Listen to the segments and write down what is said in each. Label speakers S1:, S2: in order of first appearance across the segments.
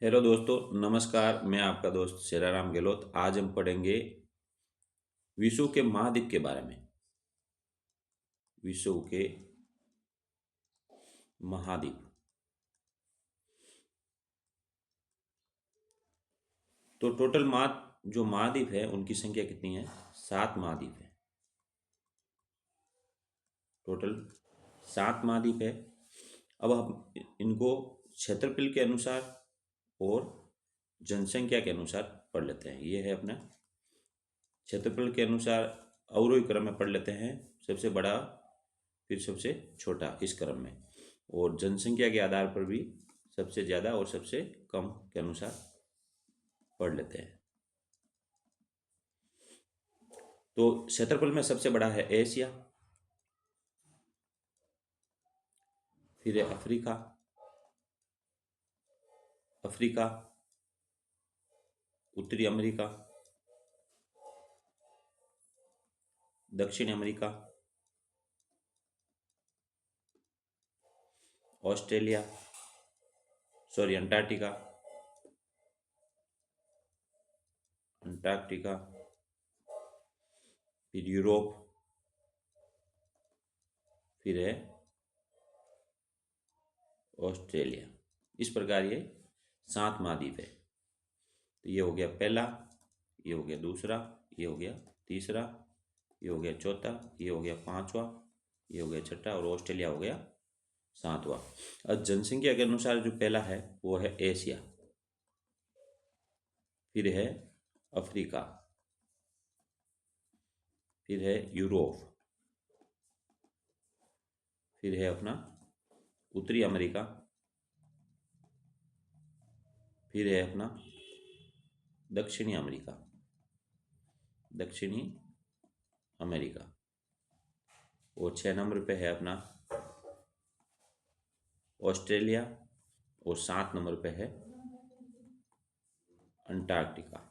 S1: Hello दोस्तों, नमस्कार। मैं आपका दोस्त शेराराम गहलोत। आज हम पढ़ेंगे विश्व के महाद्वीप के बारे में। विश्व के महाद्वीप। तो टोटल जो महाद्वीप है उनकी संख्या कितनी है? 7 महाद्वीप है। टोटल 7 महाद्वीप है। अब हम इनको क्षेत्रफल के अनुसार और जनसंख्या के अनुसार पढ़ लेते हैं। ये है अपना क्षेत्रफल के अनुसार अवरोही क्रम में पढ़ लेते हैं। सबसे बड़ा फिर सबसे छोटा इस क्रम में, और जनसंख्या के आधार पर भी सबसे ज़्यादा और सबसे कम के अनुसार पढ़ लेते हैं। तो क्षेत्रफल में सबसे बड़ा है एशिया, फिर है अफ्रीका, अफ्रीका, उत्तरी अमेरिका, दक्षिण America, Australia, sorry Antarctica, Antarctica, फिर यूरोप, फिर है ऑस्ट्रेलिया। इस प्रकार ये 7 महाद्वीप है। तो ये हो गया पहला, ये हो गया दूसरा, ये हो गया तीसरा, ये हो गया चौथा, ये हो गया पांचवा, ये हो गया छठा, और ऑस्ट्रेलिया हो गया 7वां। अब जनसंख्या के अनुसार जो पहला है वो है एशिया, फिर है अफ्रीका, फिर है यूरोप, फिर है अपना उत्तरी अमेरिका, फिर है अपना दक्षिणी अमेरिका, दक्षिणी अमेरिका, और 6 नंबर पे है अपना ऑस्ट्रेलिया, और 7 नंबर पे है अंटार्कटिका।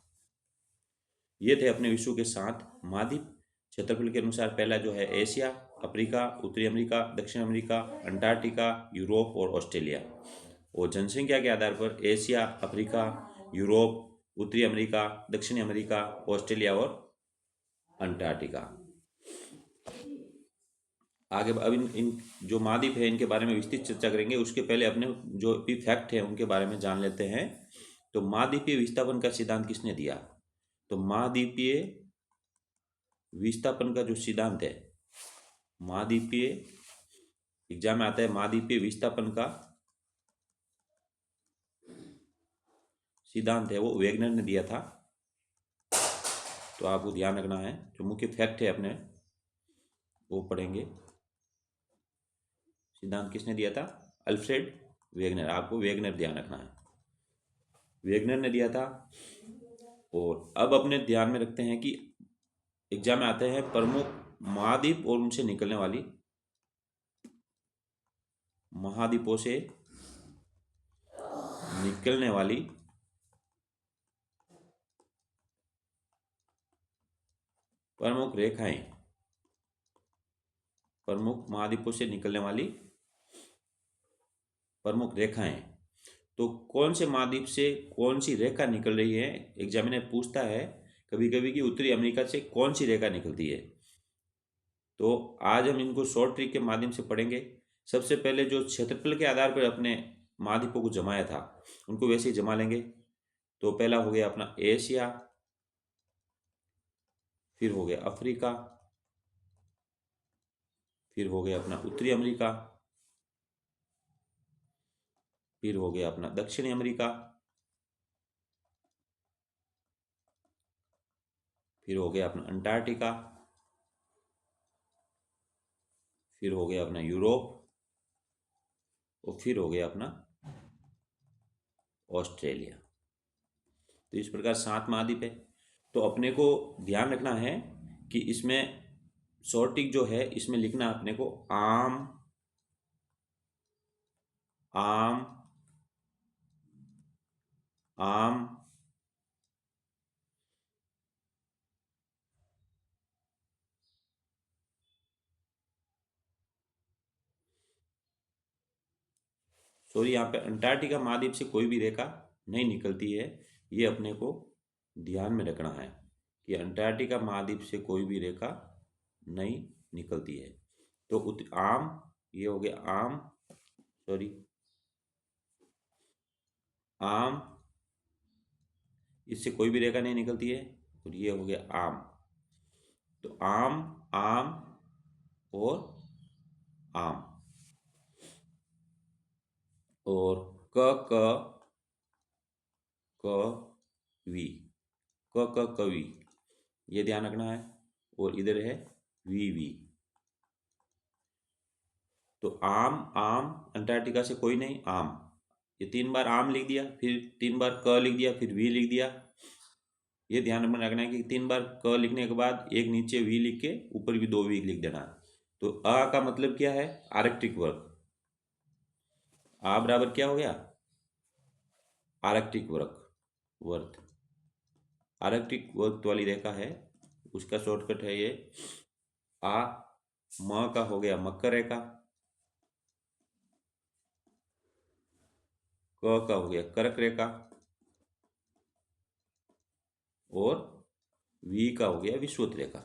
S1: ये थे अपने विश्व के 7 महाद्वीप। क्षेत्रफल के अनुसार पहला जो है एशिया, अफ्रीका, उत्तरी अमेरिका, दक्षिण अमेरिका, अंटार्कटिका, यूरोप और ऑस्ट्रेलिया। और जनसंख्या के आधार पर एशिया, अफ्रीका, यूरोप, उत्तरी अमेरिका, दक्षिणी अमेरिका, ऑस्ट्रेलिया और अंटार्कटिका। आगे अब इन जो महाद्वीप है इनके बारे में विस्तृत चर्चा करेंगे। उसके पहले अपने जो भी फैक्ट है उनके बारे में जान लेते हैं। तो महाद्वीपीय विस्थापन का सिद्धांत किसने दिया? तो महाद्वीपीय विस्थापन का जो सिद्धांत है, महाद्वीपीय एग्जाम में आता है, महाद्वीपीय विस्थापन का सिद्धांत है वो वेगनर ने दिया था। तो आपको ध्यान रखना है, जो मुख्य फैक्ट है अपने वो पढ़ेंगे। सिद्धांत किसने दिया था? Alfred Wegener. आपको वेगनर ध्यान रखना है, वेगनर ने दिया था। और अब अपने ध्यान में रखते हैं कि एग्जाम में आते हैं प्रमुख महाद्वीप और उनसे निकलने वाली महाद्वीपों से निकलने वाली प्रमुख रेखाएं, प्रमुख महाद्वीपों से निकलने वाली प्रमुख रेखाएं। तो कौन से महाद्वीप से कौन सी रेखा निकल रही है, एग्जामिनर पूछता है कभी कभी कि उत्तरी अमेरिका से कौन सी रेखा निकलती है। तो आज हम इनको शॉर्ट ट्रिक के माध्यम से पढ़ेंगे। सबसे पहले जो क्षेत्रफल के आधार पर अपने महाद्वीपों को जमाया था उनको वैसे ही जमा लेंगे। तो पहला हो गया अपना एशिया, फिर हो गया अफ्रीका, फिर हो गया अपना उत्तरी अमेरिका, फिर हो गया अपना दक्षिणी अमेरिका, फिर हो गया अपना अंटार्कटिका, फिर हो गया अपना यूरोप, और फिर हो गया अपना ऑस्ट्रेलिया। तो इस प्रकार 7 महाद्वीप है। तो अपने को ध्यान रखना है कि इसमें शॉर्टिक जो है इसमें लिखना अपने को आम, आम, आम, सॉरी यहाँ पे अंटार्कटिका महाद्वीप से कोई भी रेखा नहीं निकलती है, ये अपने को ध्यान में रखना है कि अंटार्कटिका महाद्वीप से कोई भी रेखा नहीं निकलती है। तो आम, ये हो गया आम, सॉरी, आम, इससे कोई भी रेखा नहीं निकलती है, और ये हो गया आम। तो आम, आम और आम। और क कवि, कवि, ये ध्यान रखना है। और इधर है वी। तो आम, आम, अंटार्कटिका से कोई नहीं, आम, ये 3 बार आम लिख दिया, फिर 3 बार क लिख दिया, फिर वी लिख दिया। ये ध्यान में रखना है कि 3 बार क लिखने के बाद एक नीचे वी लिख के ऊपर भी 2 वी लिख देना है। तो आ का मतलब क्या है? आर्कटिक वर्ग। आ बराबर क्या हो गया? आर्कटिक वर्ग, वर्ग। आर्कटिक वर्ग वाली रेखा है, उसका शॉर्टकट है ये आ। म का हो गया मकर रेखा, क का हो गया कर्क रेखा, और वी का हो गया विषुवत रेखा।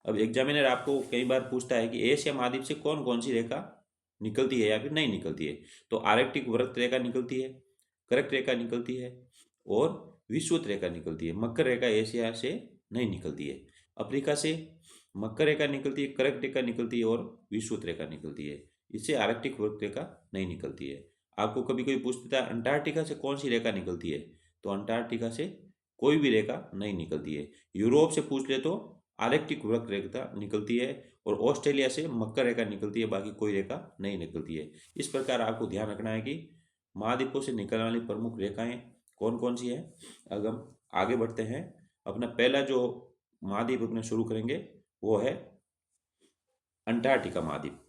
S1: अब एग्जामिनर आपको कई बार पूछता है कि एशिया महाद्वीप से कौन कौन सी रेखा निकलती है या फिर नहीं निकलती है। तो आर्कटिक वृत्त रेखा निकलती है, कर्क रेखा निकलती है, और विषुवत रेखा निकलती है। मकर रेखा एशिया से नहीं निकलती है। अफ्रीका से मकर रेखा निकलती है, कर्क रेखा निकलती है, और विषुवत रेखा निकलती है। इससे आर्कटिक वृत्त रेखा नहीं निकलती है। आपको कभी कोई पूछता है अंटार्कटिका से कौन सी रेखा निकलती है, तो अंटार्कटिका से कोई भी रेखा नहीं निकलती है। यूरोप से पूछ ले तो आर्कटिक वक्र रेखा निकलती है, और ऑस्ट्रेलिया से मकर रेखा निकलती है, बाकी कोई रेखा नहीं निकलती है। इस प्रकार आपको ध्यान रखना है कि महाद्वीपों से निकलने वाली प्रमुख रेखाएं कौन कौन सी हैं। अगर हम आगे बढ़ते हैं, अपना पहला जो महाद्वीप अपने शुरू करेंगे वो है अंटार्कटिका महाद्वीप।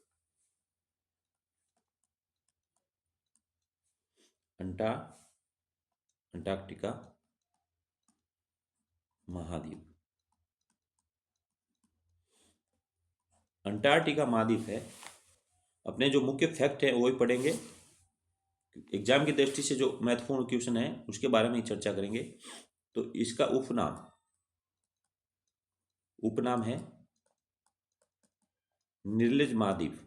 S1: अंटार्कटिका महाद्वीप, अंटार्कटिका महाद्वीप है। अपने जो मुख्य फैक्ट है वही पढ़ेंगे, एग्जाम की दृष्टि से जो महत्वपूर्ण क्वेश्चन है उसके बारे में ही चर्चा करेंगे। तो इसका उपनाम, उपनाम है निर्लिज महाद्वीप।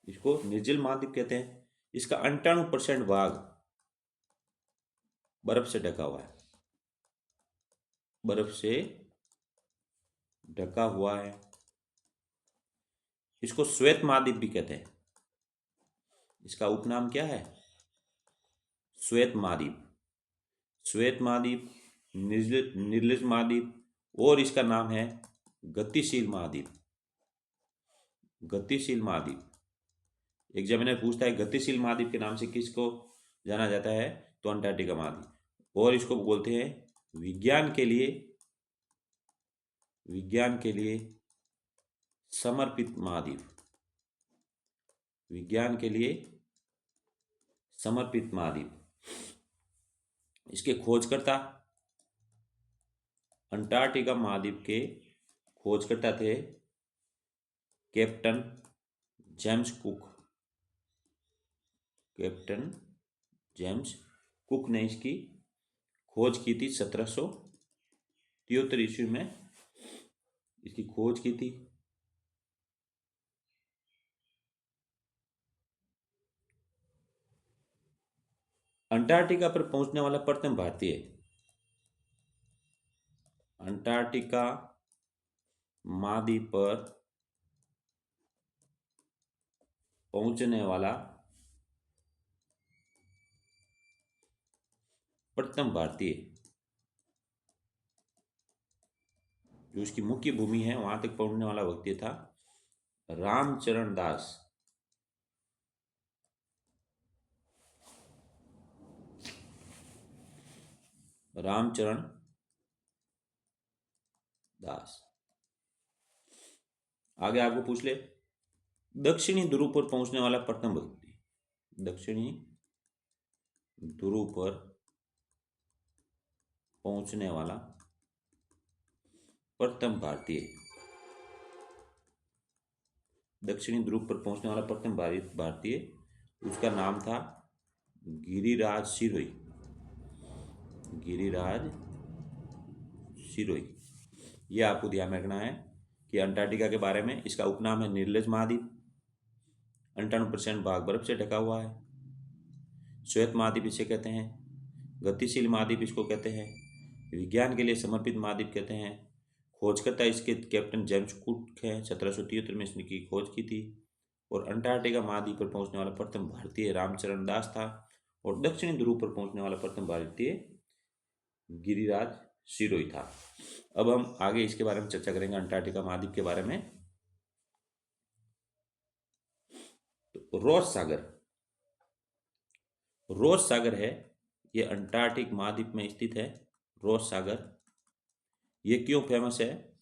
S1: इसको निर्जल महाद्वीप कहते हैं। इसका 98% भाग बर्फ से ढका हुआ है, बर्फ से ढका हुआ है। इसको श्वेत महाद्वीप भी कहते हैं। इसका उपनाम क्या है? श्वेत महाद्वीप, श्वेत महाद्वीप, निर्लिज महाद्वीप, और इसका नाम है गतिशील महाद्वीप। गतिशील महाद्वीप एग्जामिनर पूछता है गतिशील महाद्वीप के नाम से किसको जाना जाता है, तो अंटार्कटिका महाद्वीप। और इसको बोलते हैं विज्ञान के लिए, विज्ञान के लिए समर्पित महाद्वीप, विज्ञान के लिए समर्पित महाद्वीप। इसके खोजकर्ता, अंटार्कटिका महाद्वीप के खोजकर्ता थे captain James cook. Captain James cook ने इसकी खोज की थी 1773 ईस्वी में, इसकी खोज की थी। अंटार्कटिका पर पहुंचने वाला प्रथम भारतीय, अंटार्कटिका महाद्वीप पर पहुंचने वाला प्रथम भारतीय, जो इसकी मुख्य भूमि है वहां तक पहुंचने वाला व्यक्ति था रामचरण दास। रामचरण दास। आगे आपको पूछ ले दक्षिणी ध्रुव पर पहुंचने वाला प्रथम व्यक्ति, दक्षिणी ध्रुव पर पहुंचने वाला प्रथम भारतीय, दक्षिणी ध्रुव पर पहुंचने वाला प्रथम भारतीय, उसका नाम था गिरिराज सिरोही। गिरिराज सिरोही। ये आपको ध्यान रखना है कि अंटार्कटिका के बारे में। इसका उपनाम है निर्जल महाद्वीप। 98% भाग बर्फ से ढका हुआ है। श्वेत महाद्वीप इसे कहते हैं। गतिशील महाद्वीप इसको कहते हैं। विज्ञान के लिए समर्पित महाद्वीप कहते हैं। खोजकर्ता इसके कैप्टन जेम्स कुक हैं। 1773 में इसकी खोज की थी। और अंटार्कटिका महाद्वीप पर पहुंचने वाला प्रथम भारतीय रामचरण दास था। और दक्षिणी ध्रुव पर पहुंचने वाला प्रथम भारतीय गिरिराज सिरोही था। अब हम आगे इसके बारे में चर्चा करेंगे, अंटार्कटिका महाद्वीप के बारे में। तो रोस सागर, रोस सागर है, ये अंटार्कटिक महाद्वीप में स्थित है। रोस सागर ये क्यों फेमस है?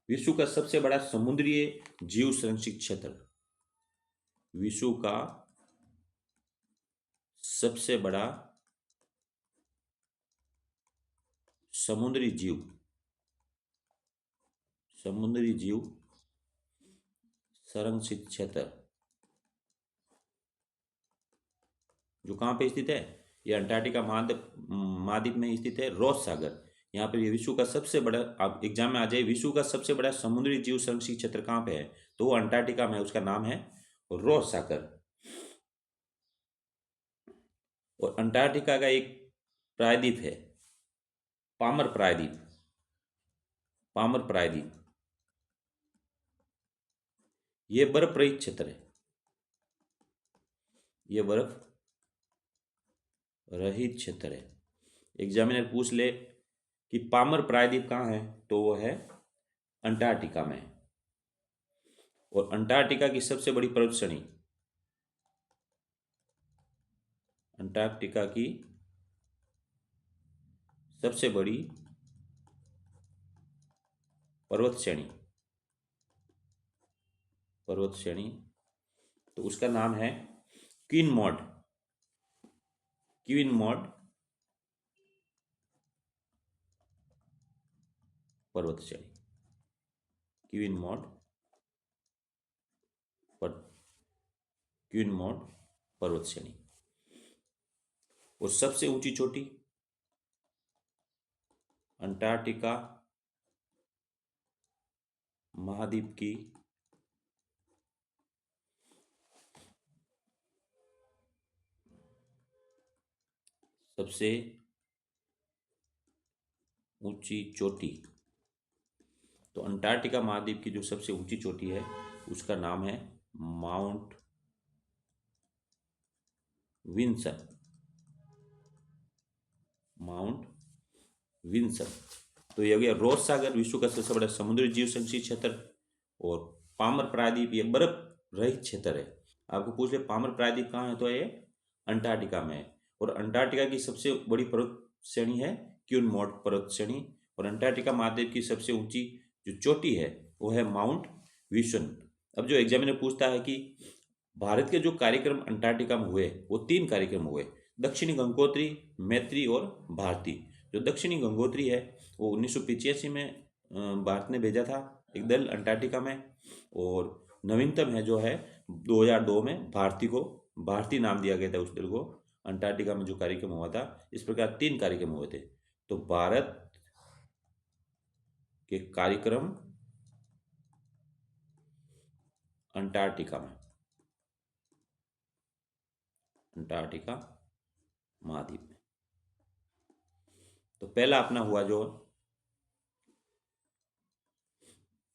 S1: विश्व का सबसे बड़ा समुद्रीय जीव संरक्षित क्षेत्र, विश्व का सबसे बड़ा समुद्री जीव संरक्षित क्षेत्र जो कहाँ पे स्थित है? ये अंटार्कटिका महाद्वीप में स्थित है, रोस सागर। यहाँ पर ये विश्व का सबसे बड़ा, आप एग्जाम में आ जाए, विश्व का सबसे बड़ा समुद्री जीव संरक्षित क्षेत्र कहाँ पे है? तो वो अंटार्कटिका में, उसका नाम है रोस सागर। और अंटार्कटिका का एक प्रायद्वीप है, पामर प्रायद्वीप। पामर प्रायद्वीप ये बर्फ रहित क्षेत्र है। ये बर्फ रहित क्षेत्र है। एग्जामिनर पूछ ले कि पामर प्रायद्वीप कहाँ है, तो वो है अंटार्कटिका में। और अंटार्कटिका की सबसे बड़ी पर्वत श्रेणी, अंटार्कटिका की सबसे बड़ी पर्वत श्रेणी, तो उसका नाम है क्वीनमोड। क्वीनमोड पर्वत श्रेणी, क्वीनमोड पर्वत श्रेणी। और सबसे ऊंची चोटी अंटार्कटिका महाद्वीप की सबसे ऊंची चोटी, तो अंटार्कटिका महाद्वीप की जो सबसे ऊंची चोटी है उसका नाम है माउंट विन्सन। Mount Vinson. तो यह हो गया रोस सागर, विश्व का सबसे बड़ा समुद्री जीव संरक्षित क्षेत्र। और पामर प्रायद्वीप ये बर्फ रहित क्षेत्र है। आपको पूछ ले पामर प्रायद्वीप कहाँ है, तो ये अंटार्कटिका में है। और अंटार्कटिका की सबसे बड़ी पर्वत श्रेणी है क्वीनमोड पर्वत श्रेणी। और अंटार्कटिका महाद्वीप की सबसे ऊंची जो चोटी है वो है माउंट विन्सन। अब जो एग्जामिनर पूछता है कि भारत के जो कार्यक्रम अंटार्कटिका में हुए वो 3 कार्यक्रम हुए, दक्षिणी गंगोत्री, मैत्री और भारती। जो दक्षिणी गंगोत्री है वो 1985 में भारत ने भेजा था एक दल अंटार्कटिका में। और नवीनतम है जो है 2002 में भारती नाम दिया गया था उस दल को। अंटार्कटिका में जो कार्यक्रम हुआ था, इस प्रकार 3 कार्यक्रम हुए थे। तो भारत के कार्यक्रम अंटार्कटिका महाद्वीप में। तो पहला अपना हुआ जो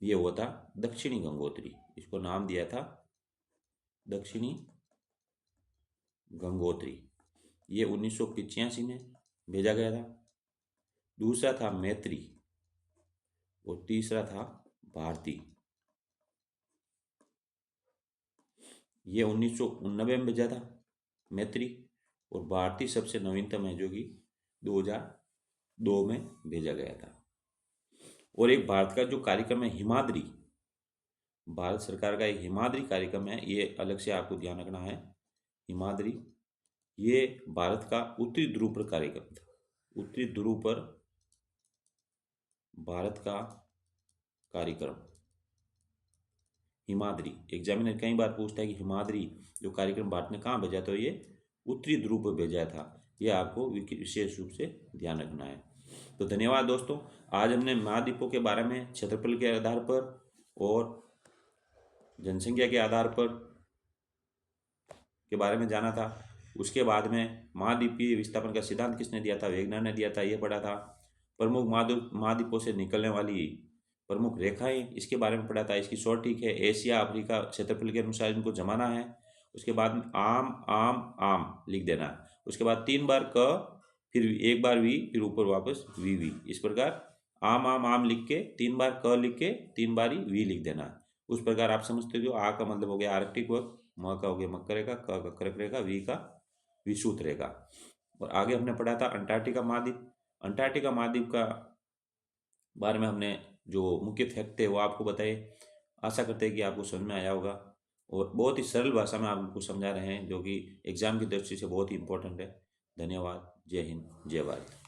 S1: ये हुआ था दक्षिणी गंगोत्री, इसको नाम दिया था दक्षिणी गंगोत्री। ये 1985 में भेजा गया था। दूसरा था मैत्री और तीसरा था भारती। ये 1989 में भेजा था मैत्री। और भारती सबसे नवीनतम है जो कि 2002 में भेजा गया था। और एक भारत का जो कार्यक्रम है हिमाद्री, भारत सरकार का एक हिमाद्री कार्यक्रम है, ये अलग से आपको ध्यान रखना है। हिमाद्री ये भारत का उत्तरी ध्रुव पर कार्यक्रम था। उत्तरी ध्रुव पर भारत का कार्यक्रम हिमाद्री। एग्जामिनर कई बार पूछता है कि हिमाद्री जो कार्यक्रम भारत ने कहाँ भेजा, तो ये उत्तरी ध्रुव पर भेजा था। ये आपको विशेष रूप से ध्यान रखना है। तो धन्यवाद दोस्तों। आज हमने महाद्वीपों के बारे में क्षेत्रफल के आधार पर और जनसंख्या के आधार पर के बारे में जाना था। उसके बाद में महाद्वीपीय विस्थापन का सिद्धांत किसने दिया था, वेगनर ने दिया था, ये पढ़ा था। प्रमुख महाद्वीपों से निकलने वाली प्रमुख रेखाएं, इसके बारे में पढ़ा था। इसकी शॉर्ट ट्रिक है, एशिया अफ्रीका क्षेत्रफल के अनुसार इनको जमाना है। उसके बाद में आम आम आम लिख देना। उसके बाद 3 बार क, फिर 1 बार वी, फिर ऊपर वापस वी। इस प्रकार आम आम आम लिख के 3 बार क लिख के 3 बार ही वी लिख देना। उस प्रकार आप समझते हो। आ का मतलब हो गया आर्कटिक वर्ग, म का हो गया मकर रेखा, क का कर्क रेखा, वी का विषुवत रेखा। और आगे हमने पढ़ा था अंटार्कटिका महाद्वीप। अंटार्कटिका महाद्वीप का बारे में हमने जो मुख्य फैक्ट थे वो आपको बताए। आशा करते हैं कि आपको समझ में आया होगा और बहुत ही सरल भाषा में आपको समझा रहे हैं, जो कि एग्जाम की दृष्टि से बहुत ही इंपॉर्टेंट है। धन्यवाद। जय हिंद, जय भारत।